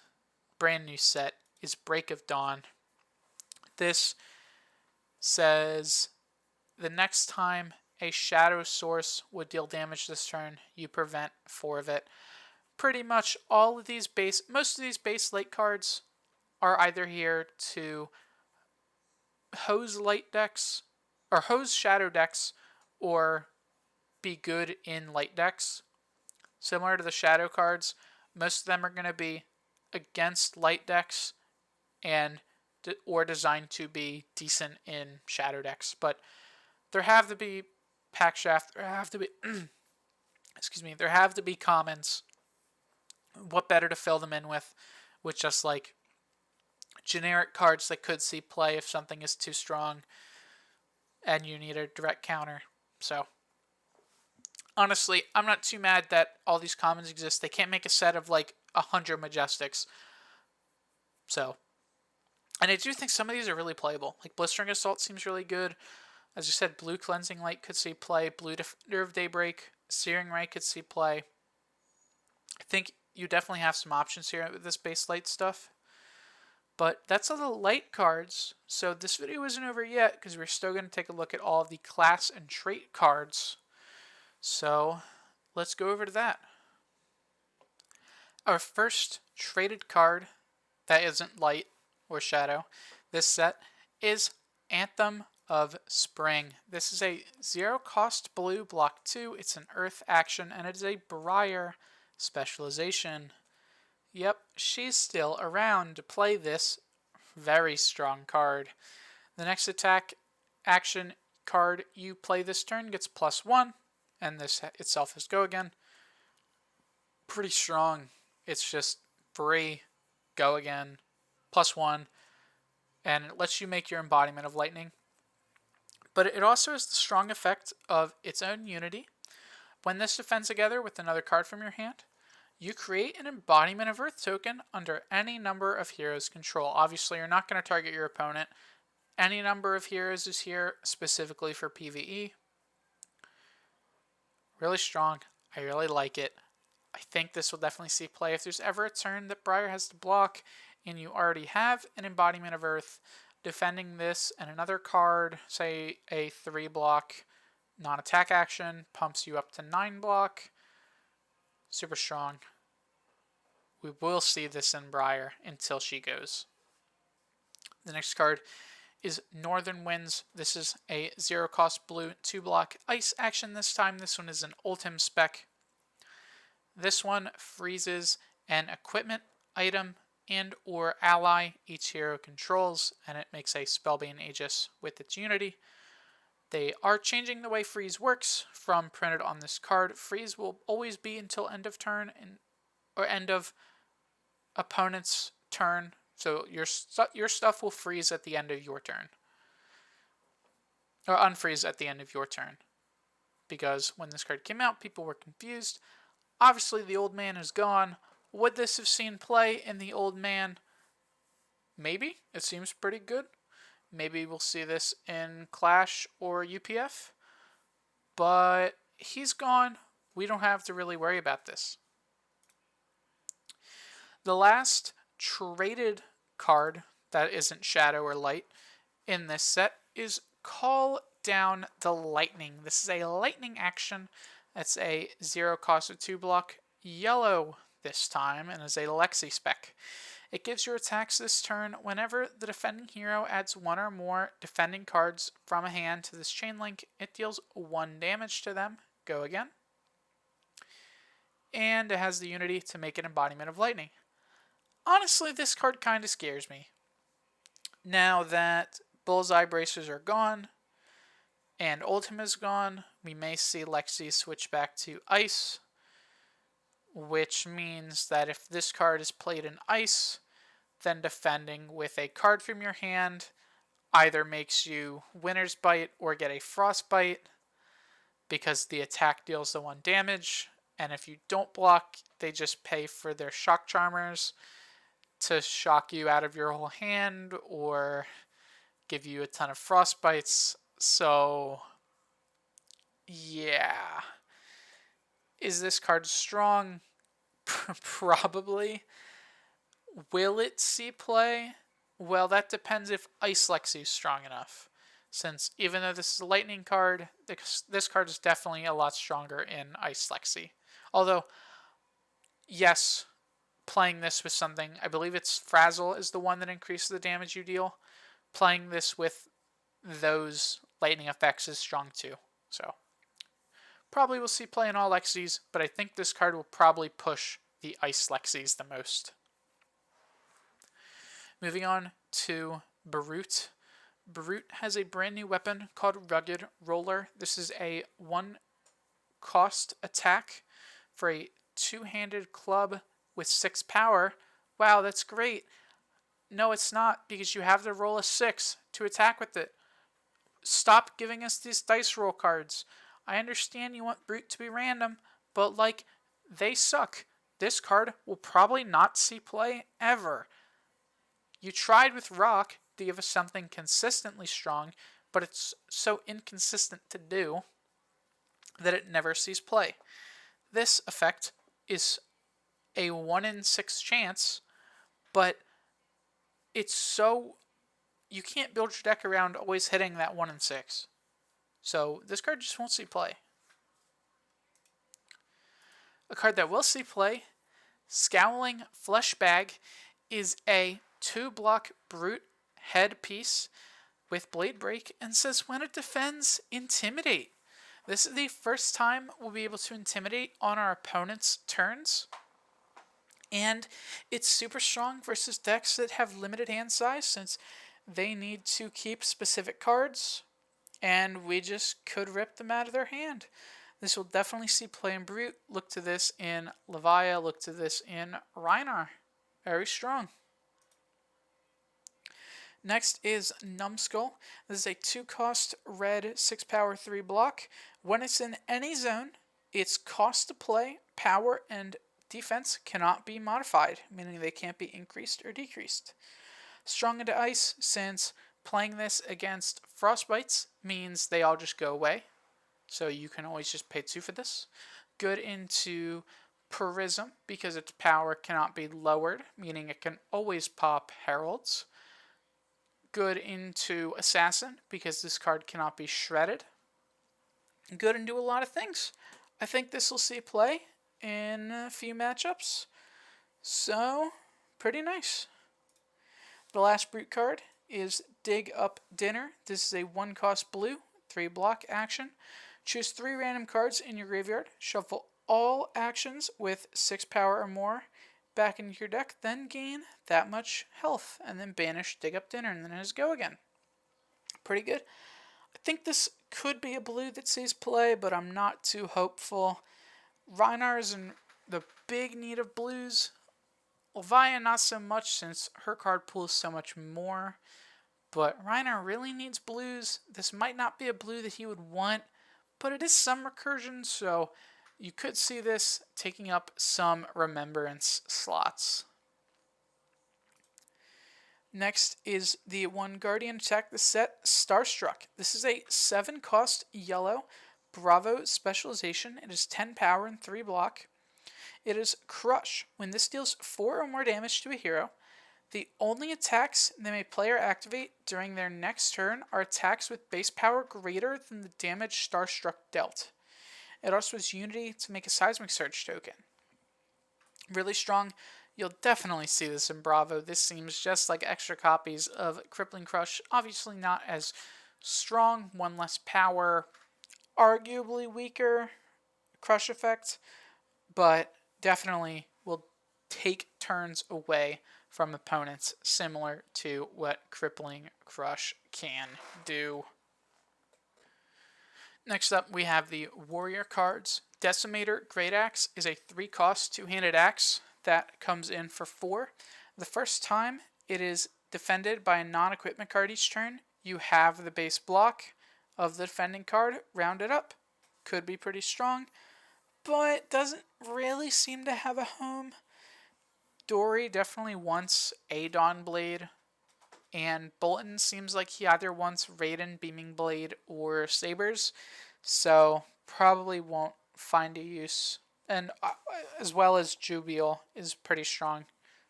brand new set is Break of Dawn. This says the next time a shadow source would deal damage this turn, you prevent 4 of it. Pretty much most of these base light cards are either here to hose light decks, or hose shadow decks, or be good in light decks. Similar to the shadow cards, most of them are going to be against light decks and or designed to be decent in shadow decks. But there have to be pack shaft, there have to be excuse me, there have to be commons. What better to fill them in with just like generic cards that could see play if something is too strong and you need a direct counter. So honestly, I'm not too mad that all these commons exist. They can't make a set of like 100 Majestics. So, and I do think some of these are really playable. Like Blistering Assault seems really good. As you said, Blue Cleansing Light could see play. Blue Defender of Daybreak, Searing Ray could see play. I think you definitely have some options here with this base light stuff. But that's all the light cards. So this video isn't over yet because we're still going to take a look at all of the class and trait cards. So let's go over to that. Our first traded card that isn't light or shadow this set is Anthem of Spring. This is a 0-cost blue block 2. It's an earth action and it is a Briar specialization. Yep, she's still around to play this very strong card. The next attack action card you play this turn gets +1, and this itself is go again. Pretty strong. It's just free, go again, +1, and it lets you make your embodiment of lightning. But it also has the strong effect of its own unity. When this defends together with another card from your hand, you create an embodiment of Earth token under any number of heroes' control. Obviously, you're not going to target your opponent. Any number of heroes is here specifically for PvE. Really strong. I really like it. I think this will definitely see play. If there's ever a turn that Briar has to block and you already have an embodiment of Earth, defending this and another card, say a 3-block non-attack action, pumps you up to 9 block. Super strong. We will see this in Briar until she goes. The next card is Northern Winds. This is a 0-cost blue 2-block ice action this time. This one is an Ultim spec. This one freezes an equipment, item, and or ally each hero controls, and it makes a Spellbane Aegis with its unity. They are changing the way freeze works from printed on this card. Freeze will always be until end of turn or end of opponent's turn. So your stuff will freeze at the end of your turn. Or unfreeze at the end of your turn. Because when this card came out, people were confused. Obviously, the old man is gone. Would this have seen play in the old man? Maybe. It seems pretty good. Maybe we'll see this in Clash or UPF. But he's gone. We don't have to really worry about this. The last traded card that isn't shadow or light in this set is Call Down the Lightning. This is a lightning action. It's a 0-cost 2-block yellow this time and is a Lexi spec. It gives your attacks this turn whenever the defending hero adds 1 or more defending cards from a hand to this chain link. It deals 1 damage to them. Go again. And it has the unity to make an embodiment of lightning. Honestly, this card kind of scares me. Now that Bullseye Bracers are gone and Ultim is gone, we may see Lexi switch back to Ice, which means that if this card is played in Ice, then defending with a card from your hand either makes you Winter's Bite or get a Frostbite because the attack deals the 1 damage, and if you don't block, they just pay for their Shock Charmers to shock you out of your whole hand or give you a ton of Frostbites. So, yeah. Is this card strong? Probably. Will it see play? Well, that depends if Ice Lexi is strong enough. Since even though this is a lightning card, this card is definitely a lot stronger in Ice Lexi. Although, yes, playing this with something, I believe it's Frazzle is the one that increases the damage you deal. Playing this with those lightning effects is strong too. So probably we'll see play in all Lexies, but I think this card will probably push the Ice Lexies the most. Moving on to Brute. Brute has a brand new weapon called Rugged Roller. This is a 1-cost attack for a 2-handed club with 6 power. Wow, that's great. No, it's not, because you have to roll a 6 to attack with it. Stop giving us these dice roll cards. I understand you want Brute to be random, but like, they suck. This card will probably not see play ever. You tried with Rock to give us something consistently strong, but it's so inconsistent to do that it never sees play. This effect is a 1 in 6 chance, but it's so... you can't build your deck around always hitting that 1 in 6. So this card just won't see play. A card that will see play, Scowling Fleshbag, is a 2-block Brute headpiece with Blade Break and says when it defends, Intimidate. This is the first time we'll be able to Intimidate on our opponent's turns. And it's super strong versus decks that have limited hand size, since they need to keep specific cards, and we just could rip them out of their hand. This will definitely see play in Brute. Look to this in Levia. Look to this in Rhinar. Very strong. Next is Numbskull. This is a 2-cost red 6-power 3-block. When it's in any zone, its cost to play, power, and defense cannot be modified, meaning they can't be increased or decreased. Strong into ice, since playing this against Frostbites means they all just go away. So you can always just pay 2 for this. Good into Prism, because its power cannot be lowered, meaning it can always pop Heralds. Good into Assassin, because this card cannot be shredded. Good into a lot of things. I think this will see play in a few matchups. So, pretty nice. The last Brute card is Dig Up Dinner. This is a 1-cost blue, 3-block action. Choose 3 random cards in your graveyard. Shuffle all actions with 6 power or more back into your deck. Then gain that much health. And then banish Dig Up Dinner. And then just go again. Pretty good. I think this could be a blue that sees play, but I'm not too hopeful. Rhinar is in the big need of blues. Levia not so much, since her card pool is so much more. But Rhinar really needs blues. This might not be a blue that he would want, but it is some recursion, so you could see this taking up some remembrance slots. Next is the 1 Guardian attack the set, Starstruck. This is a 7-cost yellow Bravo specialization. It is 10 power and 3 block. It is Crush. When this deals 4 or more damage to a hero, the only attacks they may play or activate during their next turn are attacks with base power greater than the damage Starstruck dealt. It also has Unity to make a Seismic Surge token. Really strong. You'll definitely see this in Bravo. This seems just like extra copies of Crippling Crush. Obviously not as strong, 1 less power, arguably weaker Crush effect, but definitely will take turns away from opponents, similar to what Crippling Crush can do. Next up, we have the Warrior cards. Decimator Great Axe is a 3-cost 2-handed axe that comes in for 4. The first time it is defended by a non-equipment card each turn, you have the base block of the defending card rounded up. Could be pretty strong, but doesn't really seem to have a home. Dory definitely wants a Dawn Blade, and Bolton seems like he either wants Raiden, Beaming Blade, or Sabers, so probably won't find a use. And as well as Jubiel is pretty strong,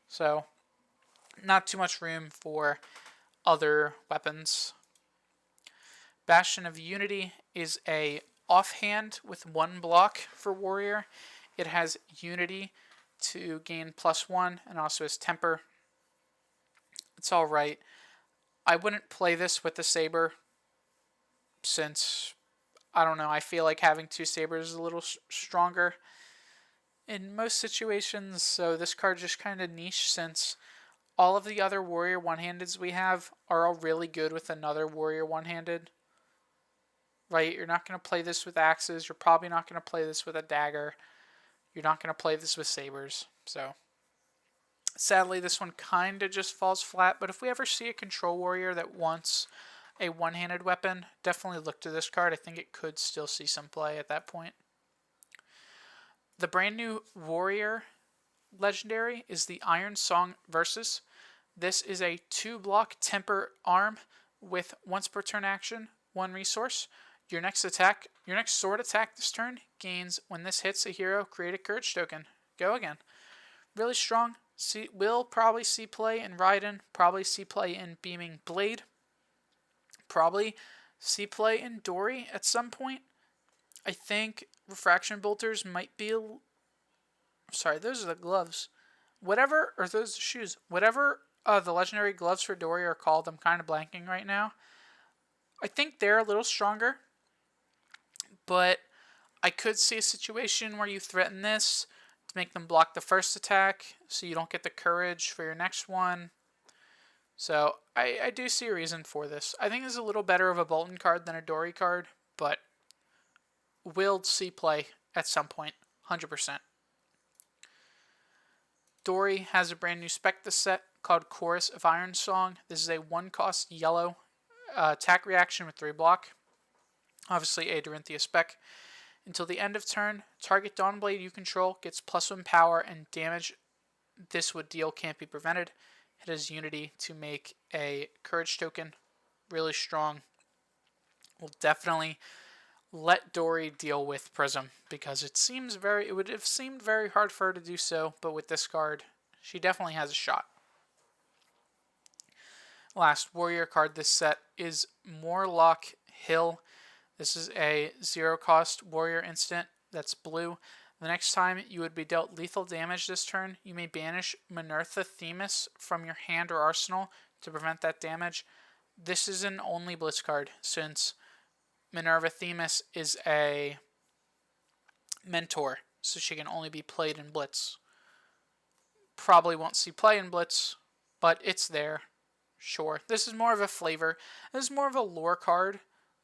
so not too much room for other weapons. Bastion of Unity is a offhand with 1 block for Warrior. It has Unity to gain +1 and also has Temper. It's alright. I wouldn't play this with the Saber. since, I don't know, I feel like having 2 sabers is a little stronger in most situations, so this card just kind of niche since all of the other warrior one-handeds we have are all really good with another warrior one-handed. Right? You're not going to play this with axes. You're probably not going to play this with a dagger. You're not going to play this with sabers. So, sadly, this one kind of just falls flat. But if we ever see a control warrior that wants a one-handed weapon, definitely look to this card. I think it could still see some play at that point. The brand new warrior legendary is the Iron Song Versus. This is a 2-block temper arm with once per turn action, 1 resource. Your next sword attack this turn gains when this hits a hero, create a courage token. Go again. Really strong. Will probably see play in Raiden, probably see play in Beaming Blade, probably see play in Dory at some point. I think Refraction Bolters might be... Sorry, those are the gloves. Whatever, or those shoes. Whatever the legendary gloves for Dory are called, I'm kind of blanking right now. I think they're a little stronger. But I could see a situation where you threaten this to make them block the first attack so you don't get the courage for your next one. So I do see a reason for this. I think this is a little better of a Bolton card than a Dory card, but will see play at some point, 100%. Dory has a brand new spec this set called Chorus of Iron Song. This is a 1-cost yellow attack reaction with 3 block. Obviously a Dorinthia spec. Until the end of turn, target Dawnblade you control gets +1 power and damage this would deal can't be prevented. It has Unity to make a courage token. Really strong. Will definitely let Dory deal with Prism because it would have seemed very hard for her to do so, but with this card, she definitely has a shot. Last warrior card this set is Morlock Hill. This is a 0-cost warrior instant that's blue. The next time you would be dealt lethal damage this turn, you may banish Minerva Themis from your hand or arsenal to prevent that damage. This is an only Blitz card since Minerva Themis is a mentor, so she can only be played in Blitz. Probably won't see play in Blitz, but it's there. Sure. This is more of a flavor. This is more of a lore card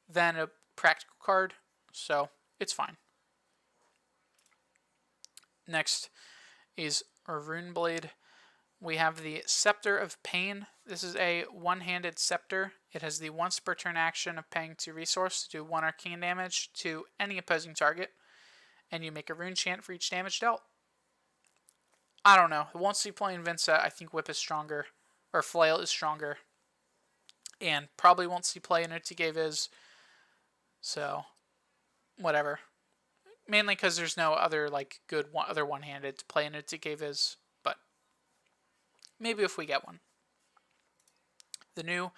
than a practical card, so it's fine. Next is Irene Blade. We have the Scepter of Pain. This is a one-handed scepter. It has the once per turn action of paying 2 resource to do 1 arcane damage to any opposing target, and you make a rune chant for each damage dealt. I don't know. It won't see play in Vincent. I think Whip is stronger, or Flail is stronger, and probably won't see play in Utige Viz. So, whatever. Mainly because there's no other good other one-handed to play in Utige Viz, but maybe if we get one. The new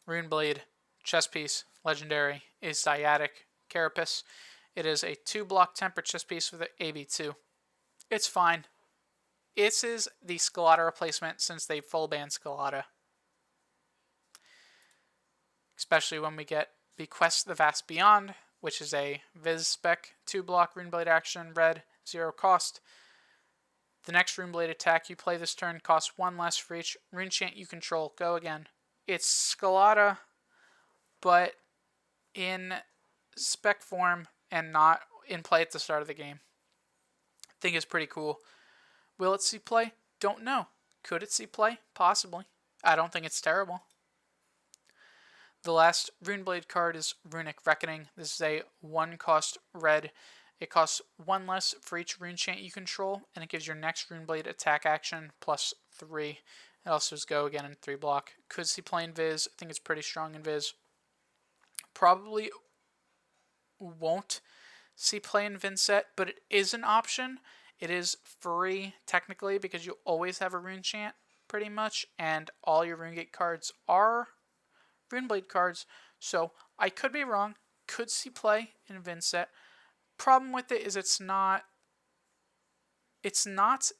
Rune Blade chess piece, legendary, is Dyadic Carapace. It is a 2-block temper chess piece with an AB2. It's fine. This is the Scalata replacement since they full ban Scalata. Especially when we get Bequest the Vast Beyond, which is a Viz spec, 2-block Rune Blade action, red, 0 cost. The next Rune Blade attack you play this turn costs 1 less for each rune chant you control. Go again. It's Scalata, but in spec form and not in play at the start of the game. I think it's pretty cool. Will it see play? Don't know. Could it see play? Possibly. I don't think it's terrible. The last Rune Blade card is Runic Reckoning. This is a 1-cost red. It costs 1 less for each rune chant you control, and it gives your next Rune Blade attack action +3. It also is go again in 3-block. Could see play in Viz. I think it's pretty strong in Viz. Probably won't see play in Vincent, but it is an option. It is free, technically, because you always have a rune chant, pretty much, and all your RuneGate cards are Rune Blade cards, so I could be wrong. Could see play in Vincent. Problem with it is it's not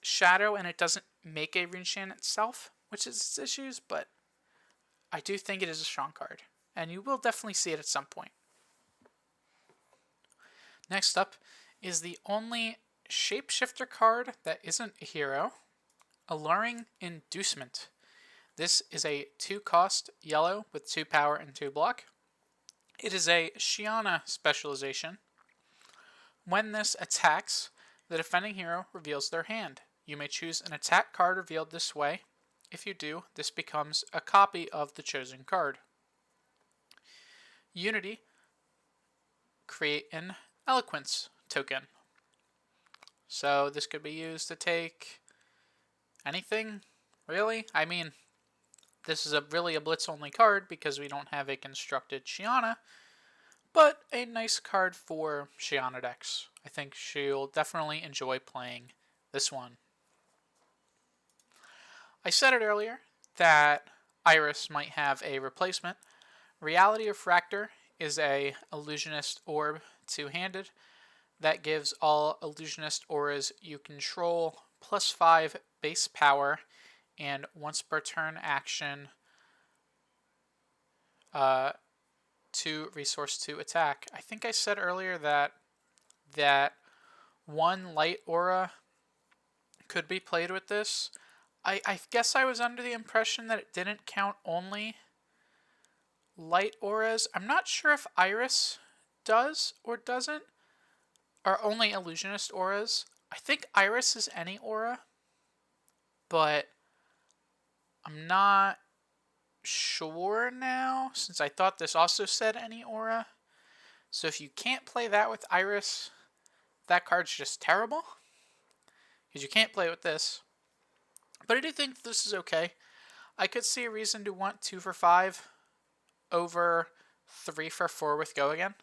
Shadow, and it doesn't make a rune chant itself, which is its issues, but I do think it is a strong card, and you will definitely see it at some point. Next up is the only shapeshifter card that isn't a hero, Alluring Inducement. This is a 2-cost yellow with 2 power and 2 block. It is a Shiana specialization. When this attacks, the defending hero reveals their hand. You may choose an attack card revealed this way. If you do, this becomes a copy of the chosen card. Unity, create an Eloquence token. So this could be used to take anything, really. I mean, this is really a blitz-only card because we don't have a constructed Shiana, but a nice card for Shiana decks. I think she'll definitely enjoy playing this one. I said it earlier that Iris might have a replacement. Reality Refractor is a illusionist orb, 2-handed, that gives all illusionist auras you control +5 base power and once per turn action 2 resource to attack. I think I said earlier that 1 light aura could be played with this. I guess I was under the impression that it didn't count only light auras. I'm not sure if Iris does or doesn't, or only illusionist auras. I think Iris is any aura, but I'm not sure now, since I thought this also said any aura. So if you can't play that with Iris, that card's just terrible, because you can't play with this. But I do think this is okay. I could see a reason to want 2 for 5 over 3 for 4 with Go Again.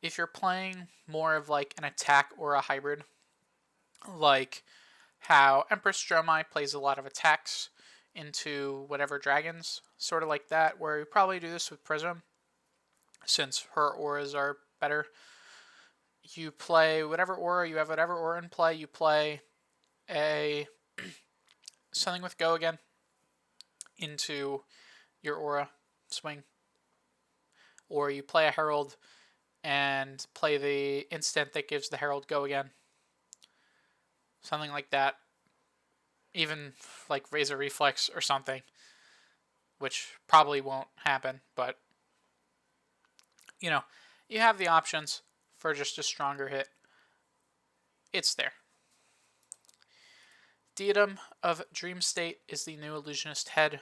If you're playing more of like an attack or a hybrid, like how Empress Dromai plays a lot of attacks into whatever dragons, sort of like that, where you probably do this with Prism, since her auras are better. You play whatever aura, you have whatever aura in play, you play a something with Go Again into your aura swing. Or you play a Herald and play the instant that gives the Herald Go Again. Something like that. Even like Razor Reflex or something, which probably won't happen, but you know, you have the options for just a stronger hit. It's there. Diadem of Dream State is the new illusionist head.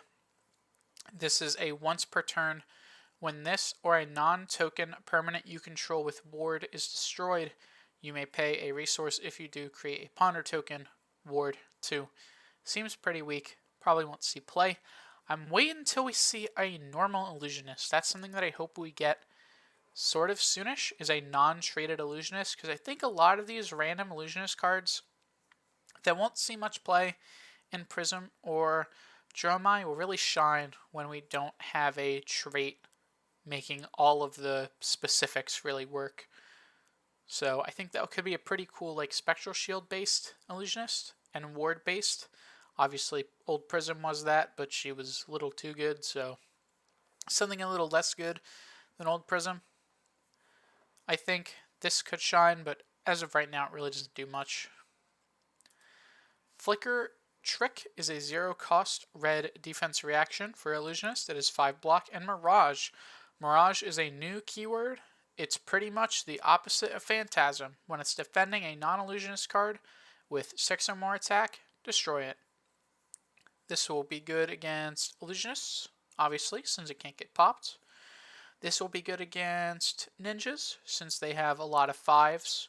This is a once per turn. When this or a non-token permanent you control with ward is destroyed, you may pay a resource. If you do, create a ponder token, ward 2. Seems pretty weak. Probably won't see play. I'm waiting until we see a normal illusionist. That's something that I hope we get sort of soonish, is a non-traded illusionist, because I think a lot of these random illusionist cards that won't see much play in Prism or Dromai will really shine when we don't have a trait making all of the specifics really work. So I think that could be a pretty cool like Spectral Shield based illusionist and ward based. Obviously old Prism was that, but she was a little too good, so something a little less good than old Prism. I think this could shine, but as of right now it really doesn't do much. Flicker Trick is a 0-cost red defense reaction for Illusionist. It is 5 block. And Mirage. Mirage is a new keyword. It's pretty much the opposite of Phantasm. When it's defending a non-illusionist card with 6 or more attack, destroy it. This will be good against illusionists, obviously, since it can't get popped. This will be good against ninjas, since they have a lot of 5s.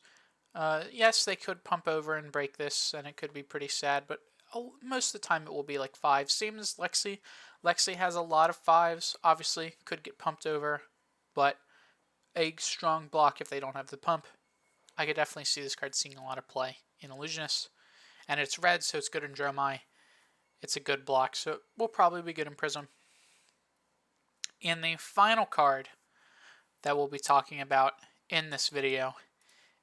Yes, they could pump over and break this, and it could be pretty sad, but most of the time it will be like 5. Same as Lexi. Lexi has a lot of 5s, obviously, could get pumped over, but a strong block if they don't have the pump. I could definitely see this card seeing a lot of play in Illusionist. And it's red, so it's good in Dromai. It's a good block, so it will probably be good in Prism. And the final card that we'll be talking about in this video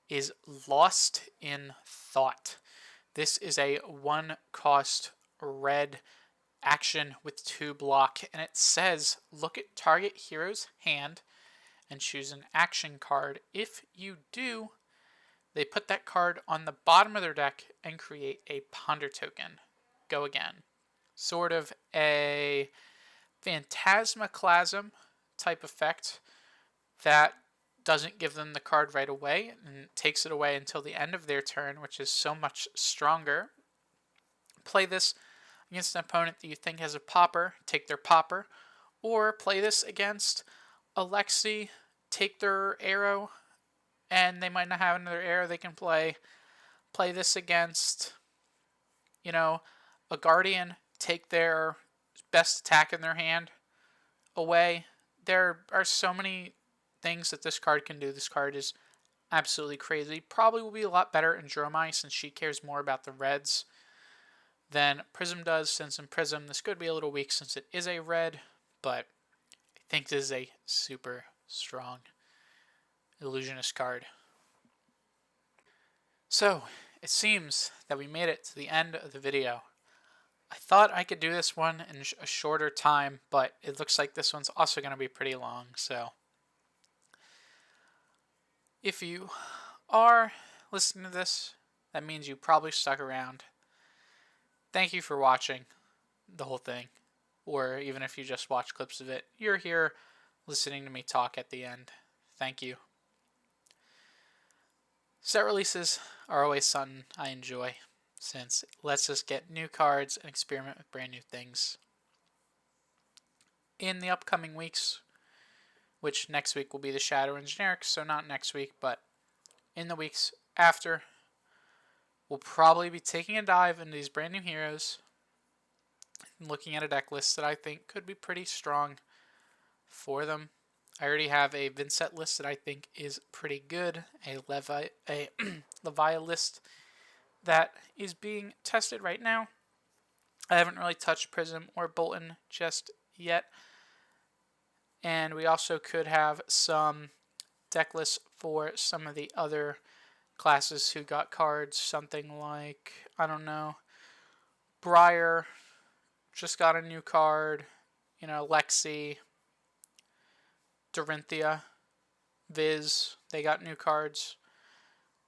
is Lost in Thought. This is a 1-cost red action with 2 block, and it says look at target hero's hand and choose an action card. If you do, they put that card on the bottom of their deck and create a ponder token. Go again. Sort of a Phantasmaclasm type effect that doesn't give them the card right away and takes it away until the end of their turn, which is so much stronger. Play this against an opponent that you think has a popper, take their popper, or play this against Alexi, take their arrow, and they might not have another arrow they can play. Play this against, a Guardian, take their best attack in their hand away. There are so many things that this card can do. This card is absolutely crazy. Probably will be a lot better in Dromai since she cares more about the reds than Prism does, since in Prism this could be a little weak since it is a red, but I think this is a super strong Illusionist card. So, it seems that we made it to the end of the video. I thought I could do this one in a shorter time, but it looks like this one's also going to be pretty long, so if you are listening to this, that means you probably stuck around. Thank you for watching the whole thing, or even if you just watch clips of it, you're here listening to me talk at the end. Thank you. Set releases are always something I enjoy, since it lets us get new cards and experiment with brand new things. In the upcoming weeks, which next week will be the Shadow and Generic, so not next week, but in the weeks after, we'll probably be taking a dive into these brand new heroes and looking at a deck list that I think could be pretty strong for them. I already have a Vincent list that I think is pretty good, a Levi list that is being tested right now. I haven't really touched Prism or Bolton just yet. And we also could have some deck lists for some of the other classes who got cards. Something like, I don't know, Briar just got a new card. Lexi, Dorinthia, Viz, they got new cards.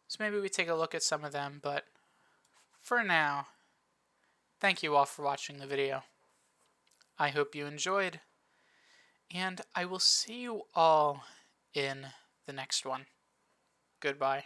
So maybe we take a look at some of them, but for now, thank you all for watching the video. I hope you enjoyed, and I will see you all in the next one. Goodbye.